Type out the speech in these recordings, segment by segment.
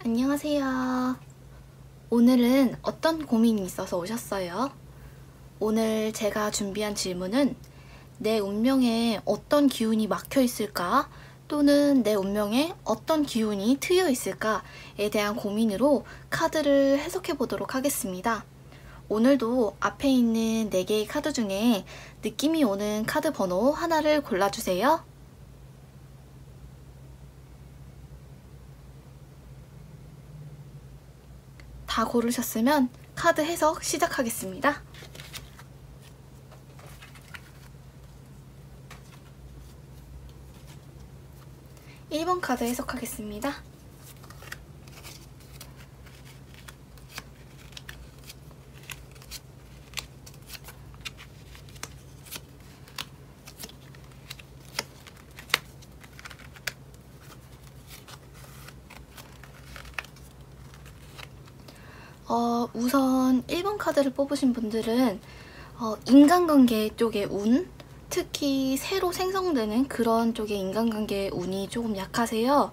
안녕하세요. 오늘은 어떤 고민이 있어서 오셨어요? 오늘 제가 준비한 질문은 내 운명에 어떤 기운이 막혀 있을까? 또는 내 운명에 어떤 기운이 트여 있을까에 대한 고민으로 카드를 해석해 보도록 하겠습니다. 오늘도 앞에 있는 4개의 카드 중에 느낌이 오는 카드 번호 하나를 골라주세요. 다 고르셨으면 카드 해석 시작하겠습니다. 1번 카드 해석하겠습니다. 우선 1번 카드를 뽑으신 분들은 인간관계 쪽의 운, 특히 새로 생성되는 그런 쪽의 인간관계의 운이 조금 약하세요.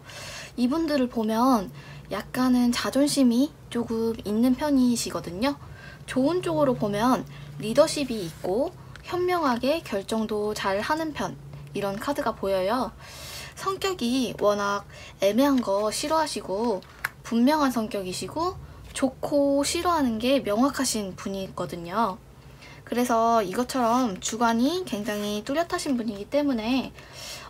이분들을 보면 약간은 자존심이 조금 있는 편이시거든요. 좋은 쪽으로 보면 리더십이 있고 현명하게 결정도 잘 하는 편, 이런 카드가 보여요. 성격이 워낙 애매한 거 싫어하시고 분명한 성격이시고 좋고 싫어하는 게 명확하신 분이거든요. 그래서 이것처럼 주관이 굉장히 뚜렷하신 분이기 때문에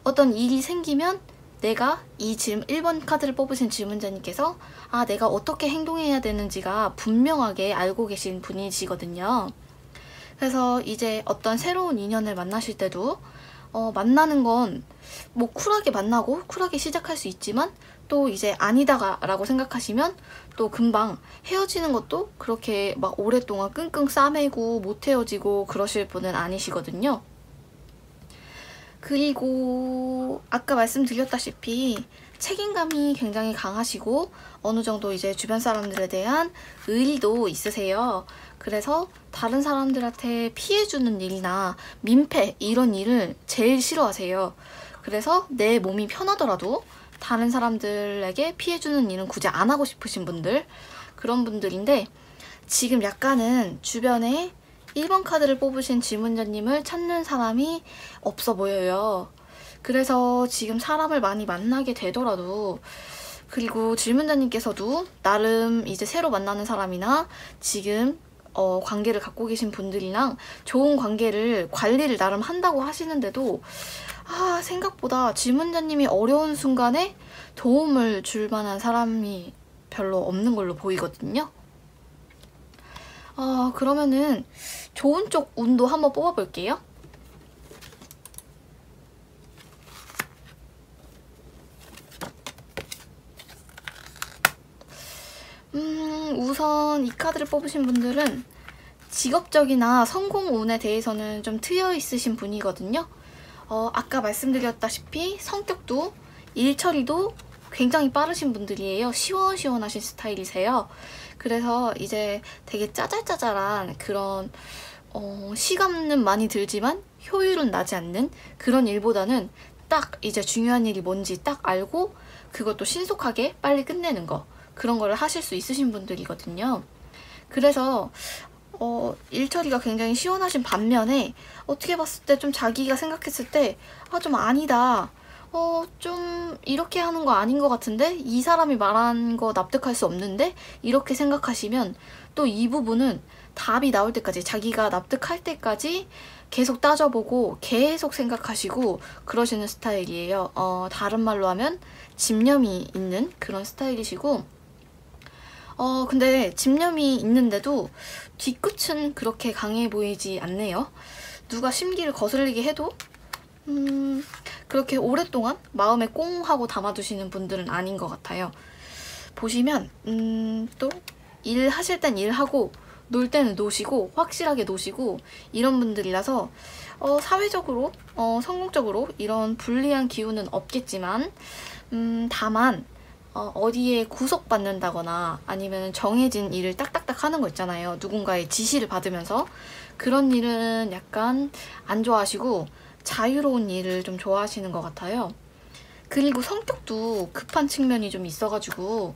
어떤 일이 생기면 내가 이 1번 카드를 뽑으신 질문자님께서 내가 어떻게 행동해야 되는지가 분명하게 알고 계신 분이시거든요. 그래서 이제 어떤 새로운 인연을 만나실 때도 만나는 건 뭐 쿨하게 만나고 쿨하게 시작할 수 있지만 또 이제 아니다가 라고 생각하시면 또 금방 헤어지는 것도 그렇게 막 오랫동안 끙끙 싸매고 못 헤어지고 그러실 분은 아니시거든요. 그리고 아까 말씀드렸다시피 책임감이 굉장히 강하시고 어느 정도 이제 주변 사람들에 대한 의리도 있으세요. 그래서 다른 사람들한테 피해주는 일이나 민폐 이런 일을 제일 싫어하세요. 그래서 내 몸이 편하더라도 다른 사람들에게 피해주는 일은 굳이 안 하고 싶으신 분들, 그런 분들인데 지금 약간은 주변에 1번 카드를 뽑으신 질문자님을 찾는 사람이 없어 보여요. 그래서 지금 사람을 많이 만나게 되더라도, 그리고 질문자님께서도 나름 이제 새로 만나는 사람이나 지금 관계를 갖고 계신 분들이랑 좋은 관계를 관리를 나름 한다고 하시는데도 생각보다 질문자님이 어려운 순간에 도움을 줄 만한 사람이 별로 없는 걸로 보이거든요. 그러면은 좋은 쪽 운도 한번 뽑아볼게요. 우선 이 카드를 뽑으신 분들은 직업적이나 성공 운에 대해서는 좀 트여 있으신 분이거든요. 아까 말씀드렸다시피 성격도 일 처리도 굉장히 빠르신 분들이에요. 시원시원하신 스타일이세요. 그래서 이제 되게 짜잘짜잘한 그런 시간은 많이 들지만 효율은 나지 않는 그런 일보다는 딱 이제 중요한 일이 뭔지 딱 알고 그것도 신속하게 빨리 끝내는 거, 그런 거를 하실 수 있으신 분들이거든요. 그래서 일 처리가 굉장히 시원하신 반면에 어떻게 봤을 때 좀 자기가 생각했을 때 좀 아니다, 좀 이렇게 하는 거 아닌 것 같은데, 이 사람이 말한 거 납득할 수 없는데, 이렇게 생각하시면 또 이 부분은 답이 나올 때까지, 자기가 납득할 때까지 계속 따져보고 계속 생각하시고 그러시는 스타일이에요. 다른 말로 하면 집념이 있는 그런 스타일이시고, 근데 집념이 있는데도 뒤끝은 그렇게 강해 보이지 않네요. 누가 심기를 거슬리게 해도 그렇게 오랫동안 마음에 꽁 하고 담아두시는 분들은 아닌 것 같아요. 보시면 또 일하실 땐 일하고 놀 때는 노시고 확실하게 노시고 이런 분들이라서 사회적으로 성공적으로 이런 불리한 기운은 없겠지만 다만 어디에 구속받는다거나 아니면 정해진 일을 딱딱딱 하는 거 있잖아요. 누군가의 지시를 받으면서 그런 일은 약간 안 좋아하시고 자유로운 일을 좀 좋아하시는 것 같아요. 그리고 성격도 급한 측면이 좀 있어가지고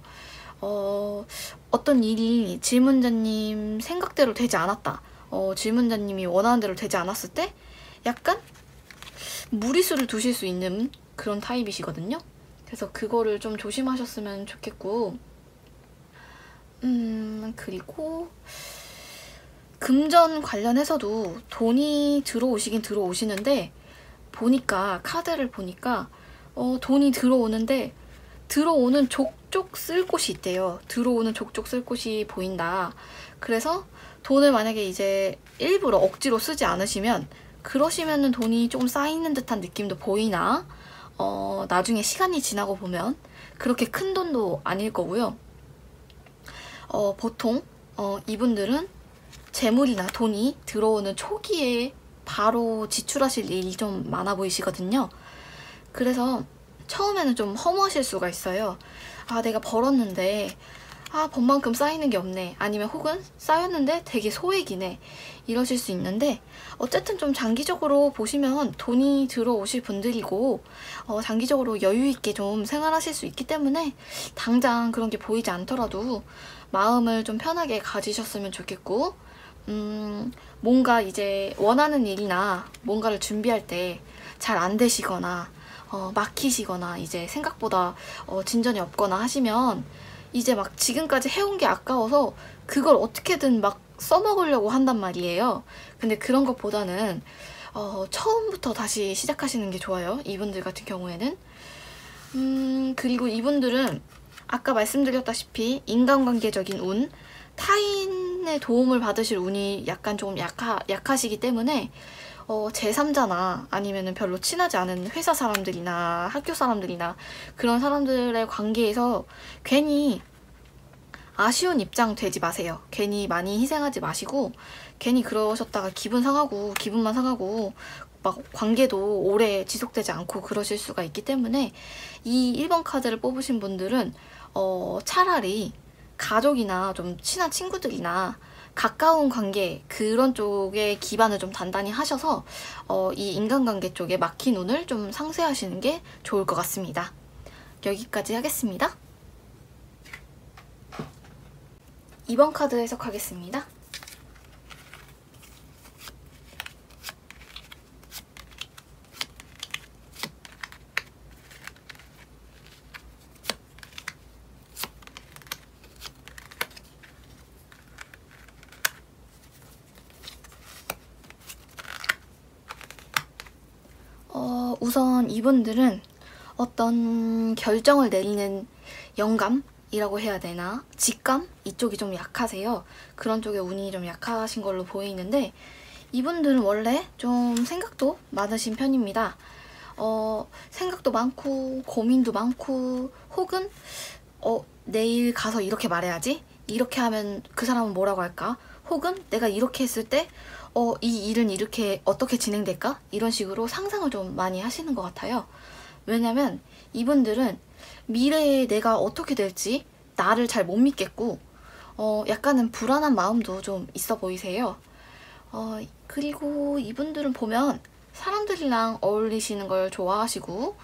어떤 일이 질문자님 생각대로 되지 않았다. 질문자님이 원하는 대로 되지 않았을 때 약간 무리수를 두실 수 있는 그런 타입이시거든요. 그래서 그거를 좀 조심하셨으면 좋겠고, 그리고 금전 관련해서도 돈이 들어오시긴 들어오시는데, 보니까 카드를 보니까 돈이 들어오는데 들어오는 족족 쓸 곳이 있대요. 들어오는 족족 쓸 곳이 보인다. 그래서 돈을 만약에 이제 일부러 억지로 쓰지 않으시면, 그러시면은 돈이 조금 쌓이는 듯한 느낌도 보이나, 나중에 시간이 지나고 보면 그렇게 큰 돈도 아닐 거고요. 보통 이분들은 재물이나 돈이 들어오는 초기에 바로 지출하실 일이 좀 많아 보이시거든요. 그래서 처음에는 좀 허무하실 수가 있어요. 아, 내가 벌었는데 번만큼 쌓이는 게 없네. 아니면 혹은 쌓였는데 되게 소액이네. 이러실 수 있는데, 어쨌든 좀 장기적으로 보시면 돈이 들어오실 분들이고, 장기적으로 여유 있게 좀 생활하실 수 있기 때문에 당장 그런 게 보이지 않더라도 마음을 좀 편하게 가지셨으면 좋겠고, 뭔가 이제 원하는 일이나 뭔가를 준비할 때 잘 안 되시거나 막히시거나 이제 생각보다 진전이 없거나 하시면, 이제 막 지금까지 해온 게 아까워서 그걸 어떻게든 막 써먹으려고 한단 말이에요. 근데 그런 것보다는 처음부터 다시 시작하시는 게 좋아요. 이분들 같은 경우에는. 그리고 이분들은 아까 말씀드렸다시피 인간관계적인 운, 타인의 도움을 받으실 운이 약간 조금 약하시기 때문에 제3자나 아니면은 별로 친하지 않은 회사 사람들이나 학교 사람들이나 그런 사람들의 관계에서 괜히 아쉬운 입장 되지 마세요. 괜히 많이 희생하지 마시고, 괜히 그러셨다가 기분만 상하고 막 관계도 오래 지속되지 않고 그러실 수가 있기 때문에, 이 1번 카드를 뽑으신 분들은 차라리 가족이나 좀 친한 친구들이나 가까운 관계, 그런 쪽에 기반을 좀 단단히 하셔서 이 인간관계 쪽에 막힌 운을 좀 상쇄하시는 게 좋을 것 같습니다. 여기까지 하겠습니다. 2번 카드 해석하겠습니다. 우선 이분들은 어떤 결정을 내리는 영감이라고 해야 되나? 직감? 이쪽이 좀 약하세요. 그런 쪽에 운이 좀 약하신 걸로 보이는데, 이분들은 원래 좀 생각도 많으신 편입니다. 생각도 많고 고민도 많고, 혹은 내일 가서 이렇게 말해야지? 이렇게 하면 그 사람은 뭐라고 할까? 혹은 내가 이렇게 했을 때 이 일은 이렇게 어떻게 진행될까? 이런 식으로 상상을 좀 많이 하시는 것 같아요. 왜냐면 이분들은 미래에 내가 어떻게 될지 나를 잘 못 믿겠고, 약간은 불안한 마음도 좀 있어 보이세요. 그리고 이분들은 보면 사람들이랑 어울리시는 걸 좋아하시고,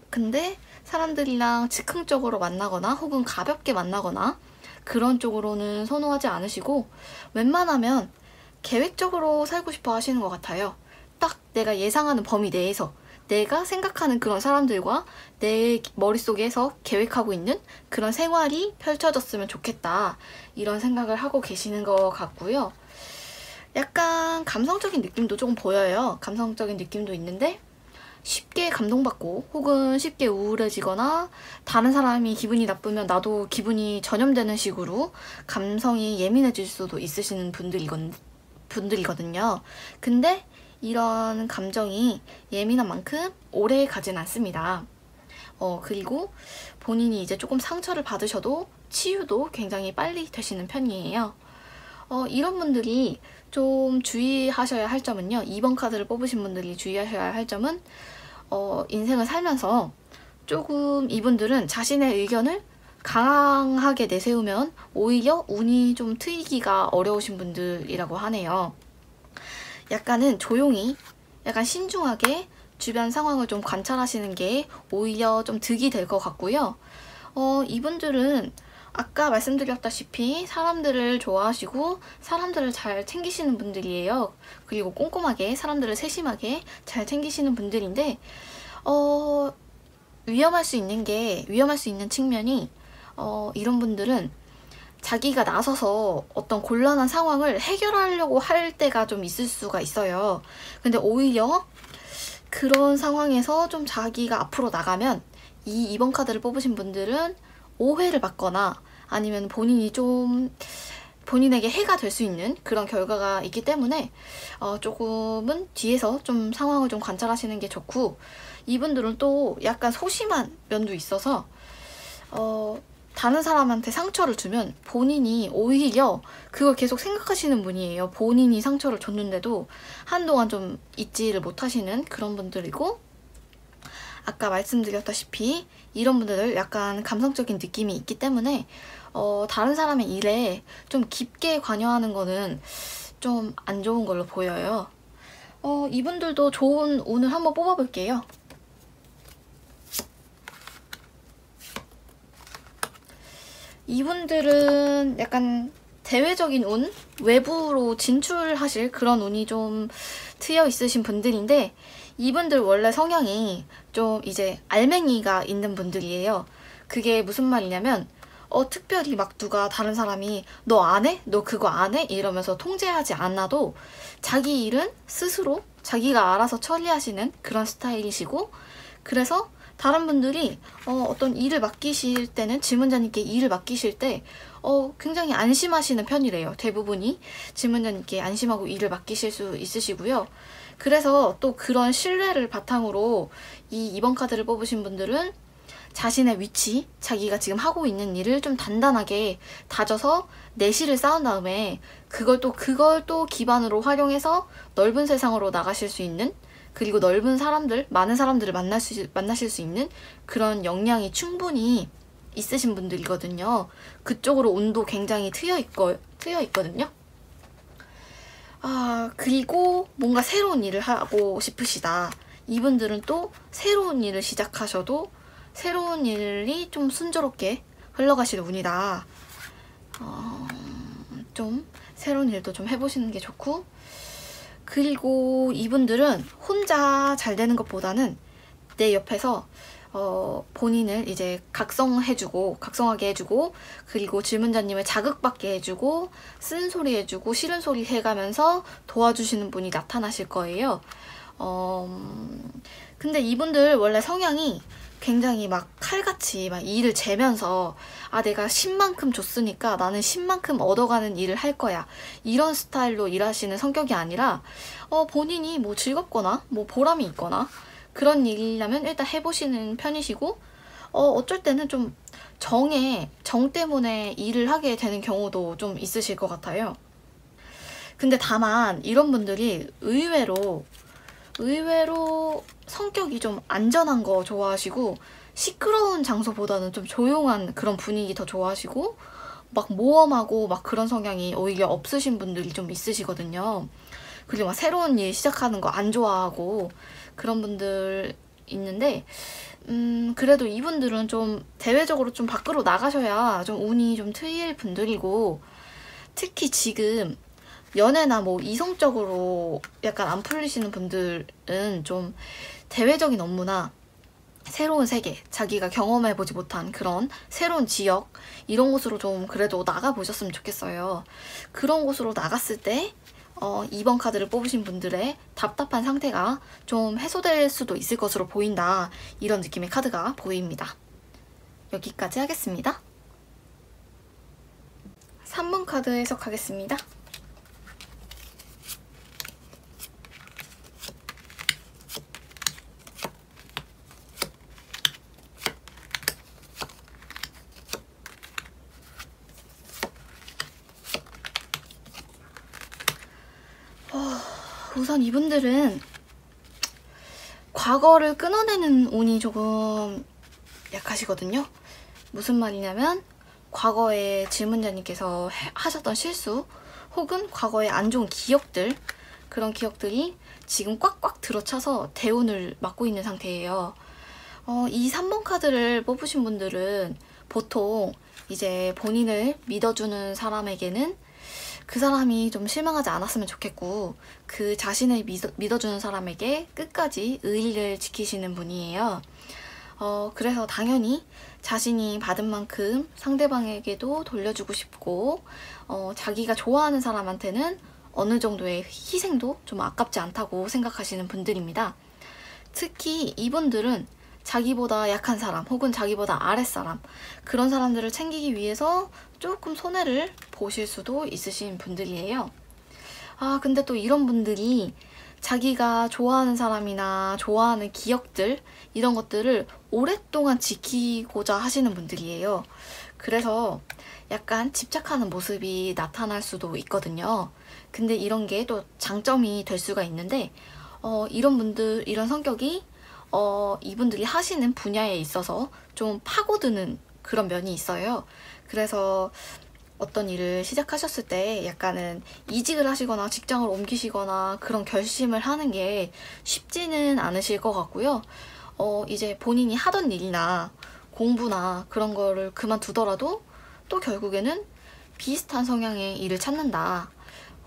근데 사람들이랑 즉흥적으로 만나거나 혹은 가볍게 만나거나 그런 쪽으로는 선호하지 않으시고, 웬만하면 계획적으로 살고 싶어 하시는 것 같아요. 딱 내가 예상하는 범위 내에서 내가 생각하는 그런 사람들과 내 머릿속에서 계획하고 있는 그런 생활이 펼쳐졌으면 좋겠다, 이런 생각을 하고 계시는 것 같고요. 약간 감성적인 느낌도 조금 보여요. 감성적인 느낌도 있는데, 쉽게 감동받고 혹은 쉽게 우울해지거나 다른 사람이 기분이 나쁘면 나도 기분이 전염되는 식으로 감성이 예민해질 수도 있으시는 분들이거든요. 근데 이런 감정이 예민한 만큼 오래 가진 않습니다. 그리고 본인이 이제 조금 상처를 받으셔도 치유도 굉장히 빨리 되시는 편이에요. 이런 분들이 좀 주의하셔야 할 점은요. 2번 카드를 뽑으신 분들이 주의하셔야 할 점은, 인생을 살면서 조금 이분들은 자신의 의견을 강하게 내세우면 오히려 운이 좀 트이기가 어려우신 분들이라고 하네요. 약간은 조용히, 약간 신중하게 주변 상황을 좀 관찰하시는 게 오히려 좀 득이 될 것 같고요. 이분들은 아까 말씀드렸다시피 사람들을 좋아하시고 사람들을 잘 챙기시는 분들이에요. 그리고 꼼꼼하게 사람들을 세심하게 잘 챙기시는 분들인데 위험할 수 있는 측면이 이런 분들은 자기가 나서서 어떤 곤란한 상황을 해결하려고 할 때가 좀 있을 수가 있어요. 근데 오히려 그런 상황에서 좀 자기가 앞으로 나가면 이 2번 카드를 뽑으신 분들은 오해를 받거나 아니면 본인에게 해가 될 수 있는 그런 결과가 있기 때문에 조금은 뒤에서 좀 상황을 좀 관찰하시는 게 좋고, 이분들은 또 약간 소심한 면도 있어서 다른 사람한테 상처를 주면 본인이 오히려 그걸 계속 생각하시는 분이에요. 본인이 상처를 줬는데도 한동안 좀 잊지를 못하시는 그런 분들이고, 아까 말씀드렸다시피 이런 분들은 약간 감성적인 느낌이 있기 때문에 다른 사람의 일에 좀 깊게 관여하는 거는 좀 안 좋은 걸로 보여요. 이분들도 좋은 운을 한번 뽑아볼게요. 이분들은 약간 대외적인 운, 외부로 진출하실 그런 운이 좀 트여 있으신 분들인데, 이분들 원래 성향이 좀 이제 알맹이가 있는 분들이에요. 그게 무슨 말이냐면 특별히 막 누가 다른 사람이 너 안 해? 너 그거 안 해? 이러면서 통제하지 않아도 자기 일은 스스로 자기가 알아서 처리하시는 그런 스타일이시고, 그래서 다른 분들이 어떤 일을 맡기실 때는, 질문자님께 일을 맡기실 때 굉장히 안심하시는 편이래요. 대부분이 질문자님께 안심하고 일을 맡기실 수 있으시고요. 그래서 또 그런 신뢰를 바탕으로 이 2번 카드를 뽑으신 분들은 자신의 위치, 자기가 지금 하고 있는 일을 좀 단단하게 다져서 내실을 쌓은 다음에 그걸 또 기반으로 활용해서 넓은 세상으로 나가실 수 있는, 그리고 많은 사람들을 만나실 수 있는 그런 역량이 충분히 있으신 분들이거든요. 그쪽으로 운도 굉장히 트여 있거든요. 그리고 뭔가 새로운 일을 하고 싶으시다. 이분들은 또 새로운 일을 시작하셔도 새로운 일이 좀 순조롭게 흘러가실 운이다. 좀 새로운 일도 좀 해보시는 게 좋고, 그리고 이분들은 혼자 잘 되는 것보다는 내 옆에서 본인을 이제 각성하게 해주고, 그리고 질문자님을 자극받게 해주고, 쓴소리 해주고, 싫은 소리 해가면서 도와주시는 분이 나타나실 거예요. 근데 이분들 원래 성향이 굉장히 막 칼같이 막 일을 재면서 내가 10만큼 줬으니까 나는 10만큼 얻어가는 일을 할 거야, 이런 스타일로 일하시는 성격이 아니라 본인이 뭐 즐겁거나 뭐 보람이 있거나 그런 일이라면 일단 해보시는 편이시고, 어쩔 때는 좀 정 때문에 일을 하게 되는 경우도 좀 있으실 것 같아요. 근데 다만 이런 분들이 의외로 성격이 좀 안전한 거 좋아하시고, 시끄러운 장소보다는 좀 조용한 그런 분위기 더 좋아하시고, 막 모험하고 막 그런 성향이 오히려 없으신 분들이 좀 있으시거든요. 그리고 막 새로운 일 시작하는 거 안 좋아하고 그런 분들 있는데, 그래도 이분들은 좀 대외적으로 좀 밖으로 나가셔야 좀 운이 좀 트일 분들이고, 특히 지금 연애나 뭐 이성적으로 약간 안 풀리시는 분들은 좀 대외적인 업무나 새로운 세계, 자기가 경험해보지 못한 그런 새로운 지역, 이런 곳으로 좀 그래도 나가보셨으면 좋겠어요. 그런 곳으로 나갔을 때 2번 카드를 뽑으신 분들의 답답한 상태가 좀 해소될 수도 있을 것으로 보인다, 이런 느낌의 카드가 보입니다. 여기까지 하겠습니다. 3번 카드 해석하겠습니다. 우선 이분들은 과거를 끊어내는 운이 조금 약하시거든요. 무슨 말이냐면 과거에 질문자님께서 하셨던 실수 혹은 과거의 안 좋은 기억들, 그런 기억들이 지금 꽉꽉 들어차서 대운을 맞고 있는 상태예요. 이 3번 카드를 뽑으신 분들은 보통 이제 본인을 믿어주는 사람에게는 그 사람이 좀 실망하지 않았으면 좋겠고, 그 자신을 믿어주는 사람에게 끝까지 의리를 지키시는 분이에요. 그래서 당연히 자신이 받은 만큼 상대방에게도 돌려주고 싶고, 자기가 좋아하는 사람한테는 어느 정도의 희생도 좀 아깝지 않다고 생각하시는 분들입니다. 특히 이분들은 자기보다 약한 사람 혹은 자기보다 아랫사람, 그런 사람들을 챙기기 위해서 조금 손해를 보실 수도 있으신 분들이에요. 근데 또 이런 분들이 자기가 좋아하는 사람이나 좋아하는 기억들, 이런 것들을 오랫동안 지키고자 하시는 분들이에요. 그래서 약간 집착하는 모습이 나타날 수도 있거든요. 근데 이런 게 또 장점이 될 수가 있는데, 이런 분들, 이런 성격이 이분들이 하시는 분야에 있어서 좀 파고드는 그런 면이 있어요. 그래서 어떤 일을 시작하셨을 때 약간은 이직을 하시거나 직장을 옮기시거나 그런 결심을 하는 게 쉽지는 않으실 것 같고요. 이제 본인이 하던 일이나 공부나 그런 거를 그만두더라도 또 결국에는 비슷한 성향의 일을 찾는다,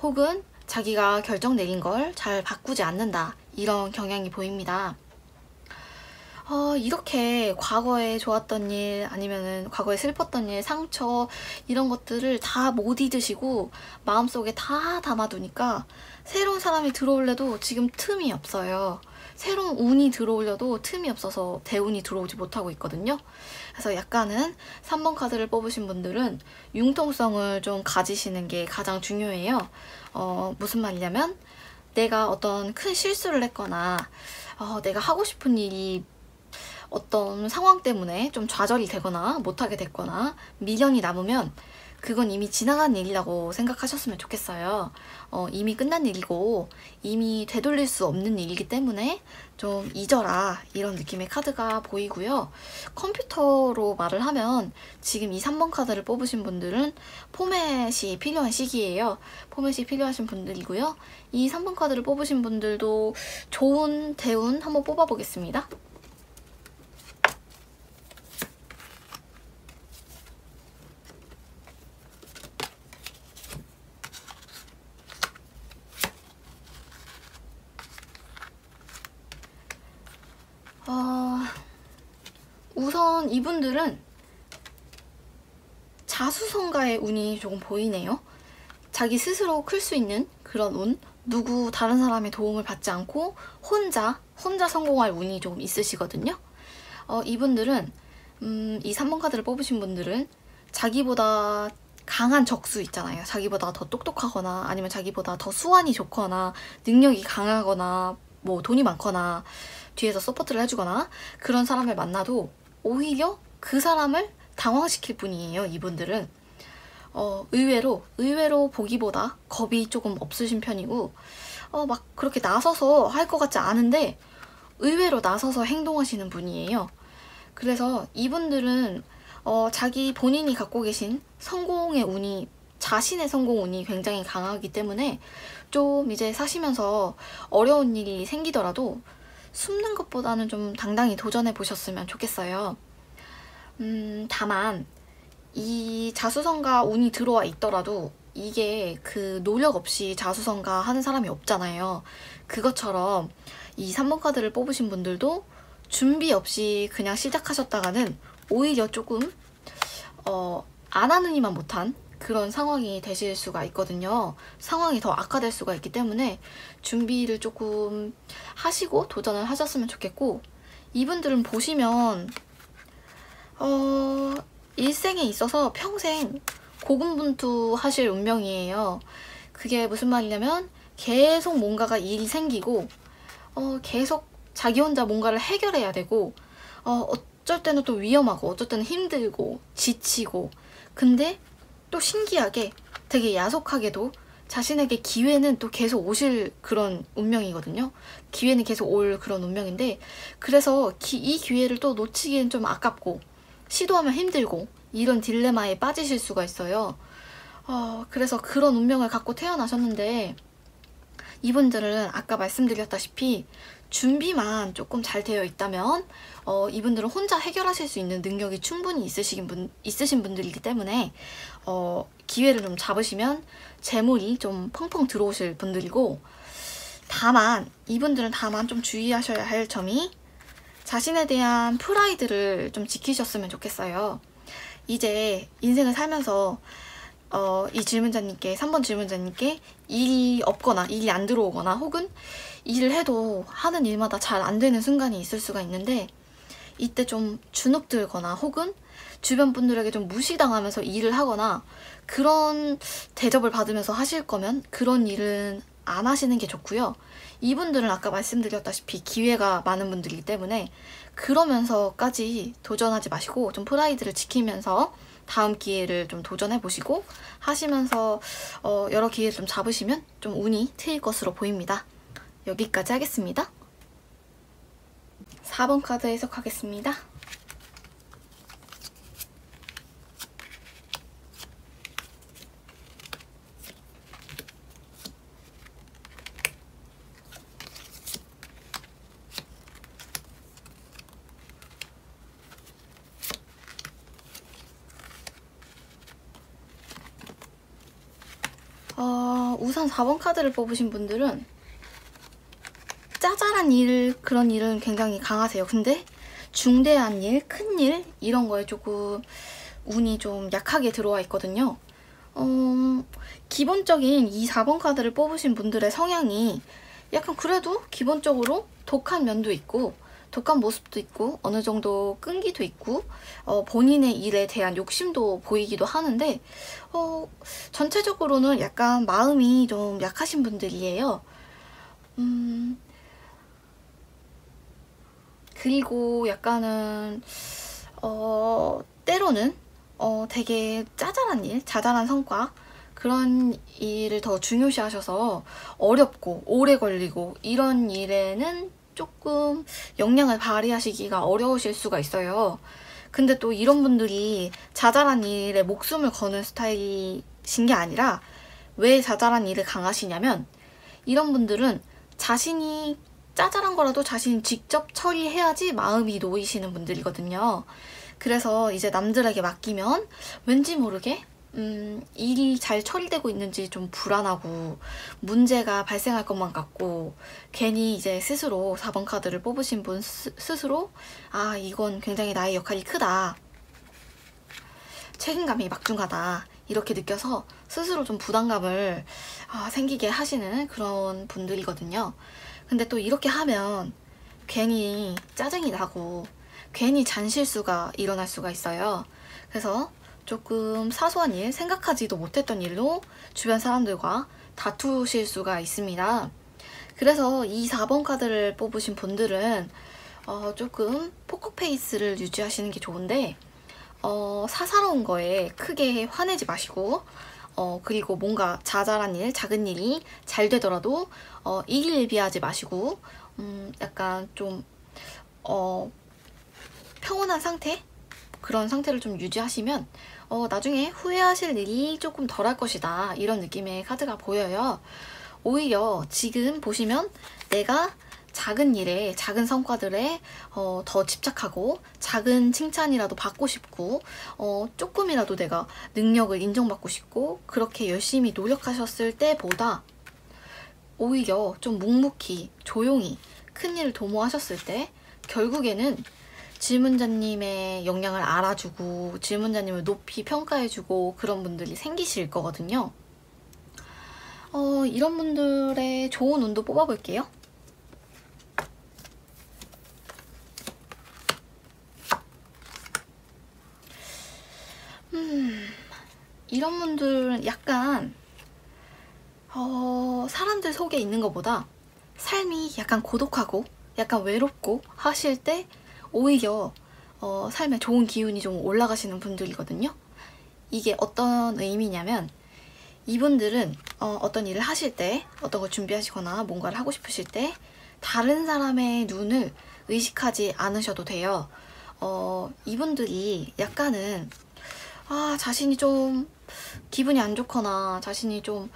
혹은 자기가 결정 내린 걸 잘 바꾸지 않는다, 이런 경향이 보입니다. 이렇게 과거에 좋았던 일, 아니면은 과거에 슬펐던 일, 상처, 이런 것들을 다 못 잊으시고 마음속에 다 담아두니까 새로운 사람이 들어올래도 지금 틈이 없어요. 새로운 운이 들어오려도 틈이 없어서 대운이 들어오지 못하고 있거든요. 그래서 약간은 3번 카드를 뽑으신 분들은 융통성을 좀 가지시는 게 가장 중요해요. 무슨 말이냐면, 내가 어떤 큰 실수를 했거나 내가 하고 싶은 일이 어떤 상황 때문에 좀 좌절이 되거나 못하게 됐거나 미련이 남으면 그건 이미 지나간 일이라고 생각하셨으면 좋겠어요. 이미 끝난 일이고 이미 되돌릴 수 없는 일이기 때문에 좀 잊어라, 이런 느낌의 카드가 보이고요. 컴퓨터로 말을 하면 지금 이 3번 카드를 뽑으신 분들은 포맷이 필요한 시기예요. 포맷이 필요하신 분들이고요. 이 3번 카드를 뽑으신 분들도 좋은 대운 한번 뽑아보겠습니다. 우선 이분들은 자수성가의 운이 조금 보이네요. 자기 스스로 클 수 있는 그런 운, 누구 다른 사람의 도움을 받지 않고 혼자 성공할 운이 조금 있으시거든요. 이분들은 이 3번 카드를 뽑으신 분들은 자기보다 강한 적수 있잖아요. 자기보다 더 똑똑하거나 아니면 자기보다 더 수완이 좋거나 능력이 강하거나 뭐 돈이 많거나 뒤에서 서포트를 해주거나 그런 사람을 만나도 오히려 그 사람을 당황시킬 분이에요. 이분들은 의외로 보기보다 겁이 조금 없으신 편이고, 막 그렇게 나서서 할 것 같지 않은데 의외로 나서서 행동하시는 분이에요. 그래서 이분들은 자기 본인이 갖고 계신 성공의 운이, 자신의 성공 운이 굉장히 강하기 때문에 좀 이제 사시면서 어려운 일이 생기더라도 숨는 것보다는 좀 당당히 도전해 보셨으면 좋겠어요. 다만 이 자수성가 운이 들어와 있더라도 이게 그 노력 없이 자수성가 하는 사람이 없잖아요. 그것처럼 이 3번 카드를 뽑으신 분들도 준비 없이 그냥 시작하셨다가는 오히려 조금 안 하느니만 못한 그런 상황이 되실 수가 있거든요. 상황이 더 악화될 수가 있기 때문에 준비를 조금 하시고 도전을 하셨으면 좋겠고, 이분들은 보시면 일생에 있어서 평생 고군분투하실 운명이에요. 그게 무슨 말이냐면 계속 뭔가가 일이 생기고 계속 자기 혼자 뭔가를 해결해야 되고 어쩔 때는 또 위험하고 어쩔 때는 힘들고 지치고, 근데 또 신기하게 되게 야속하게도 자신에게 기회는 또 계속 오실 그런 운명이거든요. 기회는 계속 올 그런 운명인데, 그래서 이 기회를 또 놓치기엔 좀 아깝고 시도하면 힘들고 이런 딜레마에 빠지실 수가 있어요. 그래서 그런 운명을 갖고 태어나셨는데 이분들은 아까 말씀드렸다시피 준비만 조금 잘 되어 있다면 이분들은 혼자 해결하실 수 있는 능력이 충분히 있으신 분들이기 때문에 기회를 좀 잡으시면 재물이 좀 펑펑 들어오실 분들이고, 다만 이분들은 좀 주의하셔야 할 점이 자신에 대한 프라이드를 좀 지키셨으면 좋겠어요. 이제 인생을 살면서 이 질문자님께, 3번 질문자님께 일이 없거나 일이 안 들어오거나 혹은 일을 해도 하는 일마다 잘 안 되는 순간이 있을 수가 있는데, 이때 좀 주눅 들거나 혹은 주변 분들에게 좀 무시당하면서 일을 하거나 그런 대접을 받으면서 하실 거면 그런 일은 안 하시는 게 좋고요. 이분들은 아까 말씀드렸다시피 기회가 많은 분들이기 때문에 그러면서까지 도전하지 마시고 좀 프라이드를 지키면서 다음 기회를 좀 도전해 보시고 하시면서 여러 기회를 좀 잡으시면 좀 운이 트일 것으로 보입니다. 여기까지 하겠습니다. 4번 카드 해석하겠습니다. 우선 4번 카드를 뽑으신 분들은 짜잘한 그런 일은 굉장히 강하세요. 근데 중대한 일, 큰 일, 이런 거에 조금 운이 좀 약하게 들어와 있거든요. 기본적인 이 4번 카드를 뽑으신 분들의 성향이 약간 그래도 기본적으로 독한 면도 있고, 독한 모습도 있고, 어느 정도 끈기도 있고, 본인의 일에 대한 욕심도 보이기도 하는데, 전체적으로는 약간 마음이 좀 약하신 분들이에요. 그리고 약간은 때로는 되게 짜잘한 일, 자잘한 성과, 그런 일을 더 중요시 하셔서 어렵고 오래 걸리고 이런 일에는 조금 역량을 발휘하시기가 어려우실 수가 있어요. 근데 또 이런 분들이 자잘한 일에 목숨을 거는 스타일이신 게 아니라, 왜 자잘한 일을 강하시냐면 이런 분들은 자신이 짜잘한 거라도 자신이 직접 처리해야지 마음이 놓이시는 분들이거든요. 그래서 이제 남들에게 맡기면 왠지 모르게 일이 잘 처리되고 있는지 좀 불안하고 문제가 발생할 것만 같고, 괜히 이제 스스로 4번 카드를 뽑으신 분 스스로 이건 굉장히 나의 역할이 크다, 책임감이 막중하다, 이렇게 느껴서 스스로 좀 부담감을 생기게 하시는 그런 분들이거든요. 근데 또 이렇게 하면 괜히 짜증이 나고 괜히 잔실수가 일어날 수가 있어요. 그래서 조금 사소한 일, 생각하지도 못했던 일로 주변 사람들과 다투실 수가 있습니다. 그래서 이 4번 카드를 뽑으신 분들은 조금 포커페이스를 유지하시는 게 좋은데, 사사로운 거에 크게 화내지 마시고, 그리고 뭔가 자잘한 일, 작은 일이 잘 되더라도 일일비하지 마시고, 약간 좀 평온한 상태? 그런 상태를 좀 유지하시면 나중에 후회하실 일이 조금 덜할 것이다, 이런 느낌의 카드가 보여요. 오히려 지금 보시면 내가 작은 일에, 작은 성과들에 더 집착하고 작은 칭찬이라도 받고 싶고 조금이라도 내가 능력을 인정받고 싶고 그렇게 열심히 노력하셨을 때보다 오히려 좀 묵묵히 조용히 큰 일을 도모하셨을 때 결국에는 질문자님의 역량을 알아주고 질문자님을 높이 평가해주고 그런 분들이 생기실 거거든요. 이런 분들의 좋은 운도 뽑아볼게요. 이런 분들은 약간 사람들 속에 있는 것보다 삶이 약간 고독하고 약간 외롭고 하실 때 오히려 삶에 좋은 기운이 좀 올라가시는 분들이거든요. 이게 어떤 의미냐면 이분들은 어떤 일을 하실 때, 어떤 걸 준비하시거나 뭔가를 하고 싶으실 때 다른 사람의 눈을 의식하지 않으셔도 돼요. 이분들이 약간은 자신이 좀 기분이 안 좋거나 자신이 좀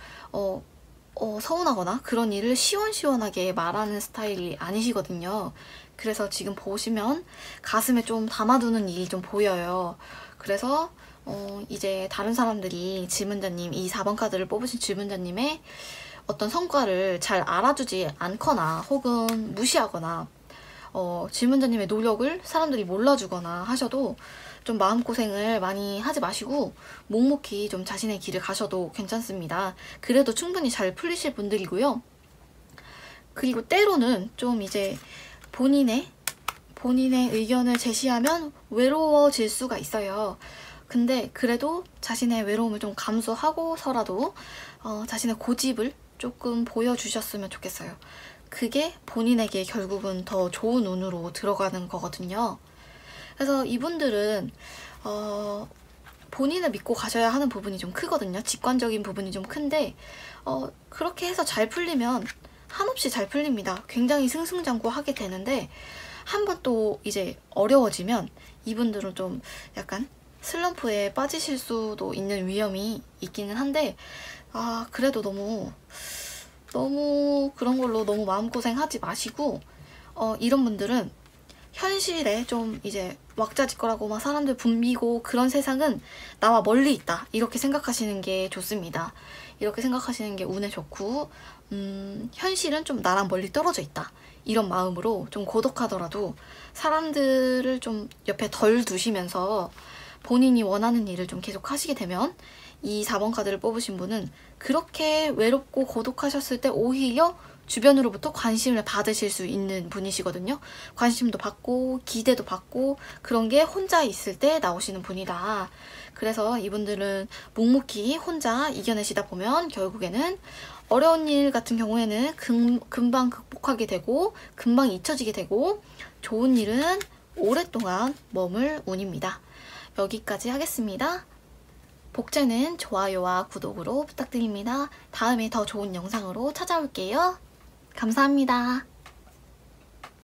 서운하거나 그런 일을 시원시원하게 말하는 스타일이 아니시거든요. 그래서 지금 보시면 가슴에 좀 담아두는 일이 좀 보여요. 그래서 이제 다른 사람들이 질문자님, 이 4번 카드를 뽑으신 질문자님의 어떤 성과를 잘 알아주지 않거나 혹은 무시하거나 질문자님의 노력을 사람들이 몰라주거나 하셔도 좀 마음고생을 많이 하지 마시고 묵묵히 좀 자신의 길을 가셔도 괜찮습니다. 그래도 충분히 잘 풀리실 분들이고요. 그리고 때로는 좀 이제 본인의 의견을 제시하면 외로워질 수가 있어요. 근데 그래도 자신의 외로움을 좀 감수하고서라도 자신의 고집을 조금 보여주셨으면 좋겠어요. 그게 본인에게 결국은 더 좋은 운으로 들어가는 거거든요. 그래서 이분들은 본인을 믿고 가셔야 하는 부분이 좀 크거든요. 직관적인 부분이 좀 큰데 그렇게 해서 잘 풀리면 한없이 잘 풀립니다. 굉장히 승승장구하게 되는데 한번 또 이제 어려워지면 이분들은 좀 약간 슬럼프에 빠지실 수도 있는 위험이 있기는 한데 그래도 너무 그런 걸로 너무 마음고생하지 마시고 이런 분들은 현실에 좀 이제 왁자지껄하고 막 사람들 붐비고 그런 세상은 나와 멀리 있다 이렇게 생각하시는 게 좋습니다. 이렇게 생각하시는 게 운에 좋고 현실은 좀 나랑 멀리 떨어져 있다 이런 마음으로 좀 고독하더라도 사람들을 좀 옆에 덜 두시면서 본인이 원하는 일을 좀 계속 하시게 되면 이 4번 카드를 뽑으신 분은 그렇게 외롭고 고독하셨을 때 오히려 주변으로부터 관심을 받으실 수 있는 분이시거든요. 관심도 받고 기대도 받고 그런 게 혼자 있을 때 나오시는 분이다. 그래서 이분들은 묵묵히 혼자 이겨내시다 보면 결국에는 어려운 일 같은 경우에는 금방 극복하게 되고 금방 잊혀지게 되고 좋은 일은 오랫동안 머물 운입니다. 여기까지 하겠습니다. 복제는 좋아요와 구독으로 부탁드립니다. 다음에 더 좋은 영상으로 찾아올게요. 감사합니다.